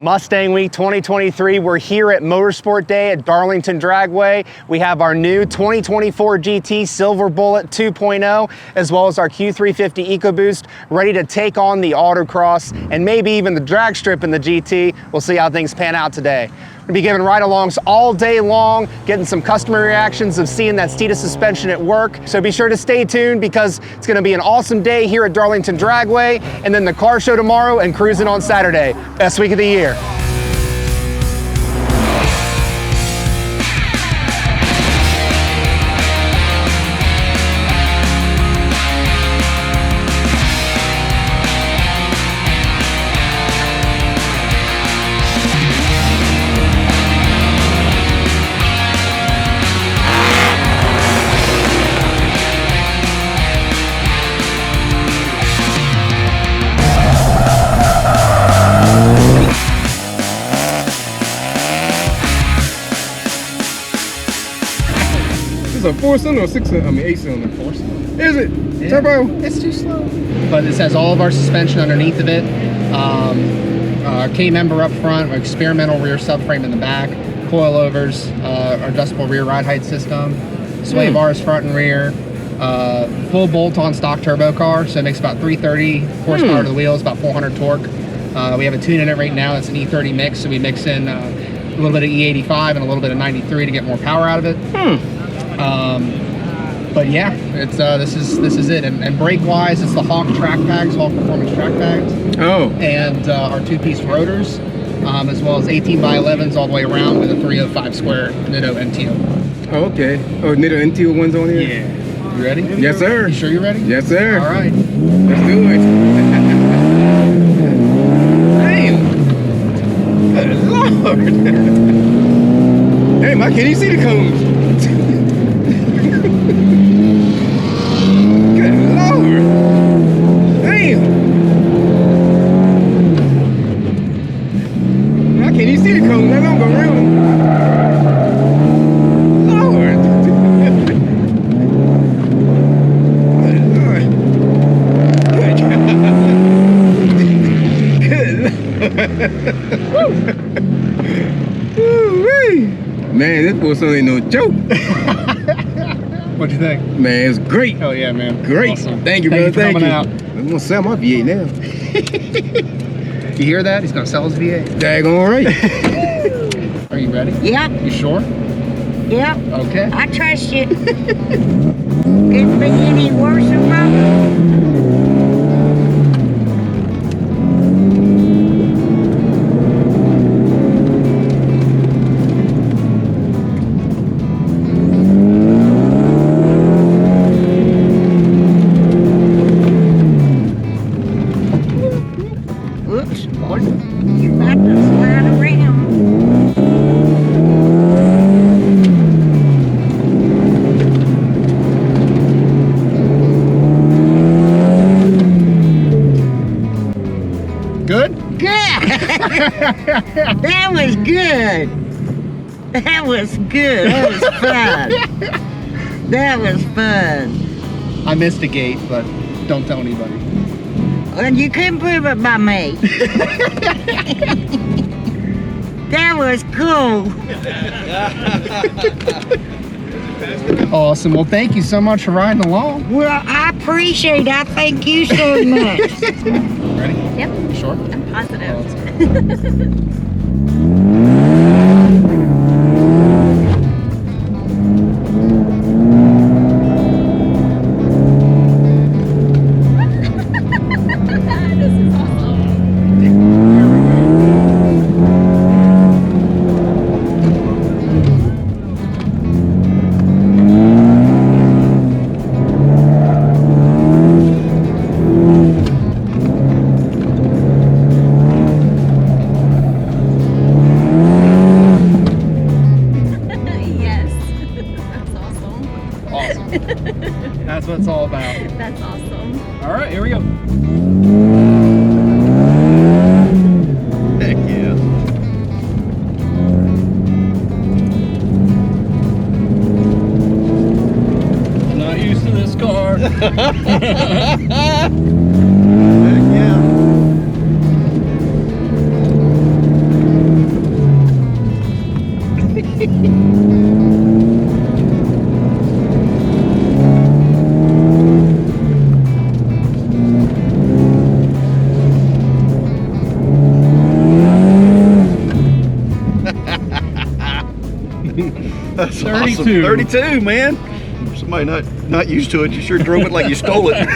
Mustang Week 2023, we're here at Motorsport Day at Darlington Dragway. We have our new 2024 GT Silver Bullet 2.0, as well as our Q350 EcoBoost, ready to take on the Autocross and maybe even the drag strip in the GT. We'll see how things pan out today. We'll be giving ride-alongs all day long, getting some customer reactions of seeing that Steeda suspension at work. So be sure to stay tuned because it's gonna be an awesome day here at Darlington Dragway, and then the car show tomorrow and cruising on Saturday. Best week of the year. Is it a 4-cylinder or 6-cylinder? I mean 8-cylinder. 4-cylinder. Is it? Yeah. Turbo? It's too slow. But this has all of our suspension underneath of it. K-member up front, experimental rear subframe in the back, coilovers, our adjustable rear ride height system, sway bars front and rear, full bolt-on stock turbo car, so it makes about 330 horsepower to the wheels, about 400 torque. We have a tune in it right now. It's an E30 mix, so we mix in a little bit of E85 and a little bit of 93 to get more power out of it. But yeah, it's this is it. And brake wise, it's the Hawk track bags, Hawk Performance track bags. Oh. And our two-piece rotors, as well as 18x11s all the way around with a 305 square Nitto NTO. Oh, okay. Oh, Nitto NTO ones on here? Yeah. You ready? Yes, sir. You sure you're ready? Yes, sir. All right. Let's do it. Damn. Good Lord. Damn, I can't even see the cones. Good Lord. Damn. I can't even see the cones. I'm gonna go around them. Lord. Good Lord. Good Lord. Man, this boy ain't no joke. What'd you think? Man, it's great. Oh yeah, man. Great. Awesome. Thank you, brother. Thank you for coming out. I'm gonna sell my V8 now. You hear that? He's gonna sell his V8. Daggone right. Are you ready? Yep, You sure? yep. Okay. I trust you. Couldn't be any worse than mine. Oops, you're about to slide around. Good? Good. That was good. That was good. That was fun. That was fun. I missed a gate, but don't tell anybody. And you couldn't prove it by me. That was cool. Awesome. Well, thank you so much for riding along. Well, I appreciate it. I thank you so much. Ready? Yep, You sure? I'm positive. This is awesome. Yes, that's awesome. Awesome. That's what it's all about. That's awesome. All right, here we go. Heck yeah. Heck yeah. That's 32. awesome. 32, man. Somebody not used to it, you sure drove it like you stole it.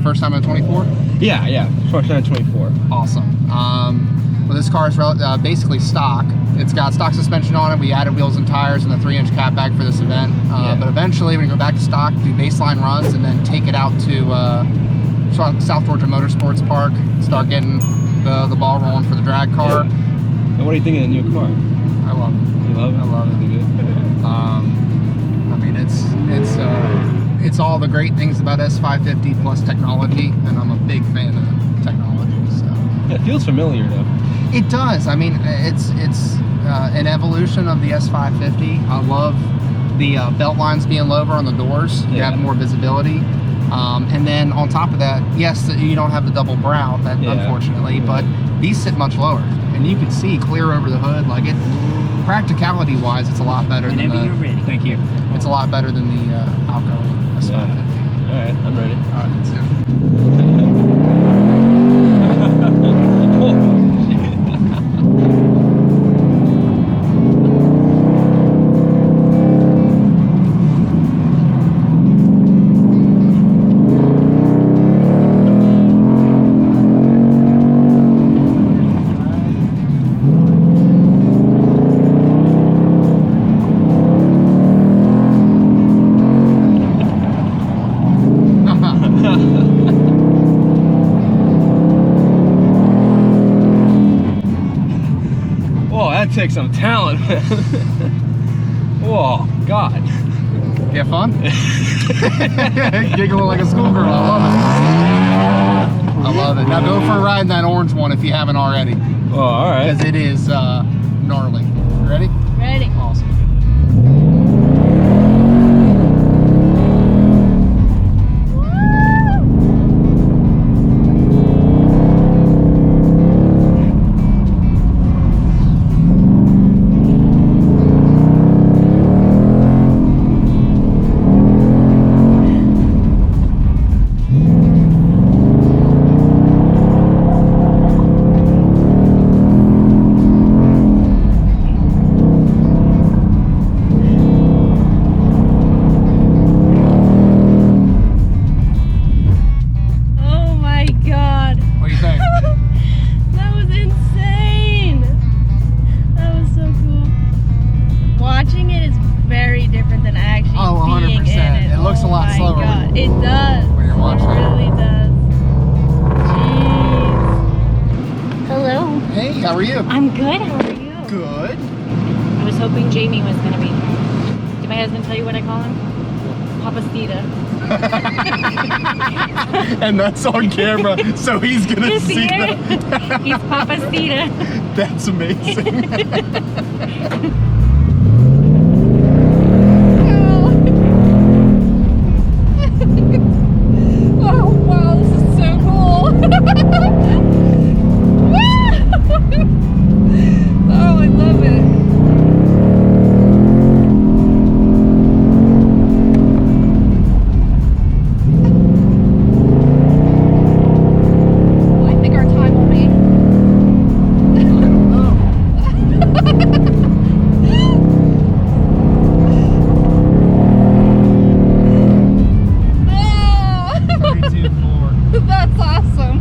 First time at 24? Yeah. First time at 24. Awesome. Well, this car is basically stock. It's got stock suspension on it. We added wheels and tires and the 3-inch cat bag for this event. But eventually, we're gonna go back to stock, do baseline runs, and then take it out to South Georgia Motorsports Park, start getting the ball rolling for the drag car. And what do you think of the new car? I love it. You love it? I love it. I mean, it's all the great things about S550 plus technology, and I'm a big fan of technology. So Yeah, it feels familiar though. it does. I mean, it's an evolution of the S550. I love the belt lines being lower on the doors. You have more visibility. And then on top of that, yes, you don't have the double brow, unfortunately, but these sit much lower, and you can see clear over the hood. Like it, practicality-wise, it's a lot better. Whenever you're ready. Thank you. It's a lot better than the outgoing S550. All right, I'm ready. All right, let's do it. That takes some talent, man. Whoa, God. You have fun? Giggling like a schoolgirl. I love it. I love it. Now go for a ride in that orange one if you haven't already. Oh, all right. Because it is gnarly. You ready? Ready. Awesome. It does. When you're watching It it. really does. Jeez. Hello. Hey, how are you? I'm good. How are you? Good. I was hoping Jamie was going to be here. Did my husband tell you what I call him? Papa Steeda. And that's on camera, so he's gonna Just see here. that. He's Papa Steeda. That's amazing. Oh, wow, this is so cool. Oh, I love it. Well, I think our time will be. That's awesome.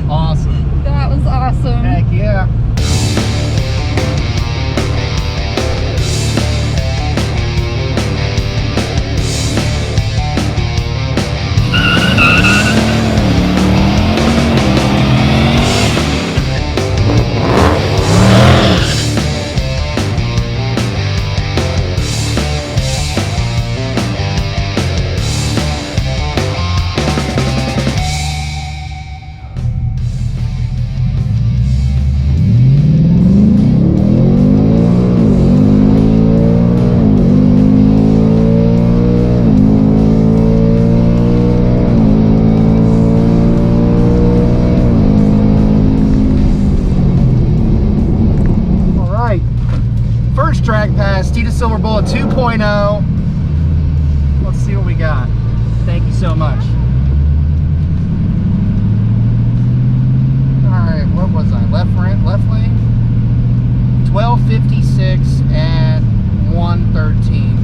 Awesome. That was awesome. Heck yeah. All right. First drag pass, Steeda Silver Bullet 2.0. Let's see what we got. Thank you so much. All right, what was I? Left lane? 1256 at 113.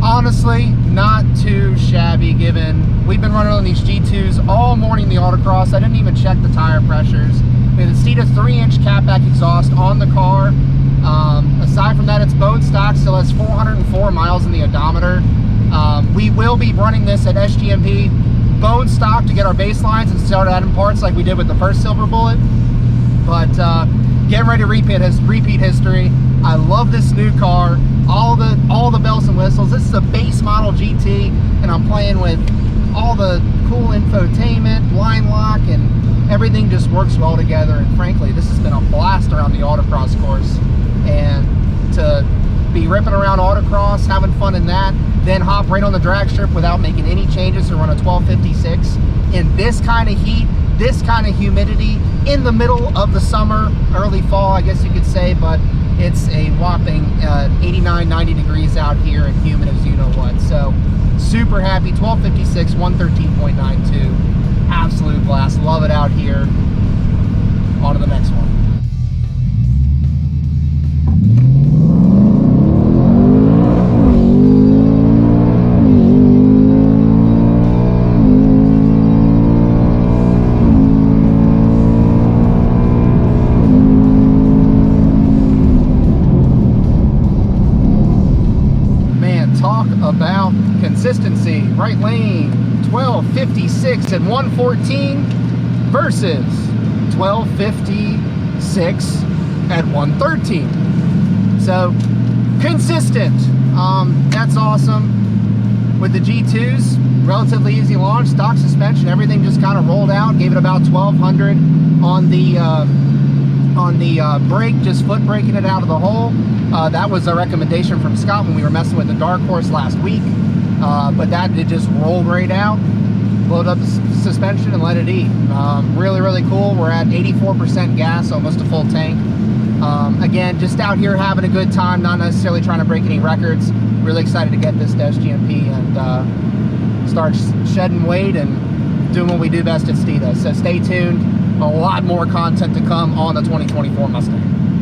Honestly, not too shabby given we've been running on these G2s all morning, the autocross. I didn't even check the tire pressures. We have the Steeda 3-inch catback exhaust on the car. Aside from that, it's bone stock, still has 404 miles in the odometer. We will be running this at SGMP bone stock to get our baselines and start adding parts like we did with the first Silver Bullet. But getting ready to repeat history. I love this new car. All the bells and whistles. This is a base model GT, and I'm playing with all the cool infotainment, line lock, and everything just works well together. And frankly, this has been a blast around the autocross course. And to be ripping around autocross, having fun in that, then hop right on the drag strip without making any changes and run a 1256 in this kind of heat, this kind of humidity, in the middle of the summer, early fall, I guess you could say, but it's a whopping 89, 90 degrees out here and humid as you know what. So super happy. 1256, 113.92. Absolute blast. Love it out here. On to the next one. About consistency. Right lane 1256 and 114 versus 1256 at 113. So consistent. That's awesome. With the G2s, relatively easy launch, stock suspension, everything just kind of rolled out. Gave it about 1200 on the brake, just foot braking it out of the hole. That was a recommendation from Scott when we were messing with the Dark Horse last week. But that did just roll right out, load up the suspension and let it eat. Really, really cool. We're at 84% gas, almost a full tank. Again, just out here having a good time, not necessarily trying to break any records. Really excited to get this to SGMP and start shedding weight and doing what we do best at Steeda. So stay tuned. A lot more content to come on the 2024 Mustang.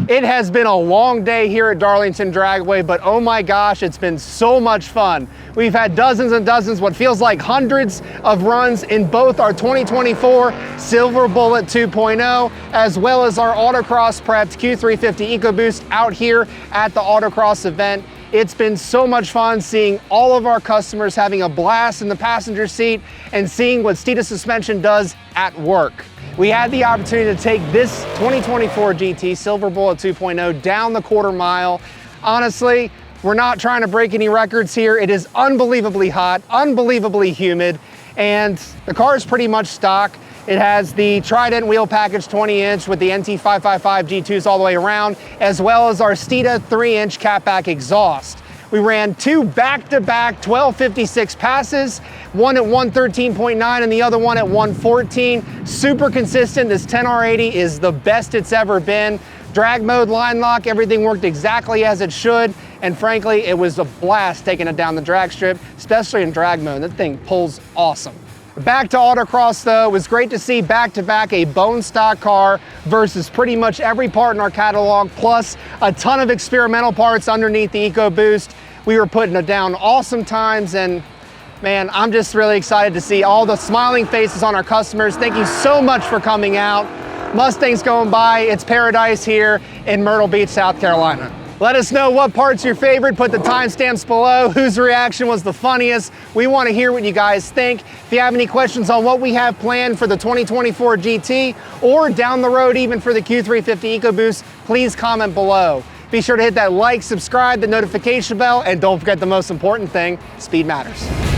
It has been a long day here at Darlington Dragway, but oh my gosh, it's been so much fun. We've had dozens and dozens, what feels like hundreds of runs in both our 2024 Silver Bullet 2.0, as well as our Autocross prepped Q350 EcoBoost out here at the Autocross event. It's been so much fun seeing all of our customers having a blast in the passenger seat and seeing what Steeda Suspension does at work. We had the opportunity to take this 2024 GT Silver Bullet 2.0 down the quarter mile. Honestly, we're not trying to break any records here. It is unbelievably hot, unbelievably humid, and the car is pretty much stock. It has the Trident wheel package 20-inch with the NT555 G2s all the way around, as well as our Steeda 3-inch catback exhaust. We ran two back-to-back 1256 passes, one at 113.9 and the other one at 114. Super consistent. This 10R80 is the best it's ever been. Drag mode, line lock, everything worked exactly as it should. And frankly, it was a blast taking it down the drag strip, especially in drag mode. That thing pulls awesome. Back to Autocross though, it was great to see back-to-back a bone stock car versus pretty much every part in our catalog, plus a ton of experimental parts underneath the EcoBoost. We were putting it down awesome times, and man, I'm just really excited to see all the smiling faces on our customers. Thank you so much for coming out. Mustang's going by, it's paradise here in Myrtle Beach, South Carolina. Let us know what part's your favorite. Put the timestamps below. Whose reaction was the funniest? We want to hear what you guys think. If you have any questions on what we have planned for the 2024 GT or down the road even for the Q350 EcoBoost, please comment below. Be sure to hit that like, subscribe, the notification bell, and don't forget the most important thing, speed matters.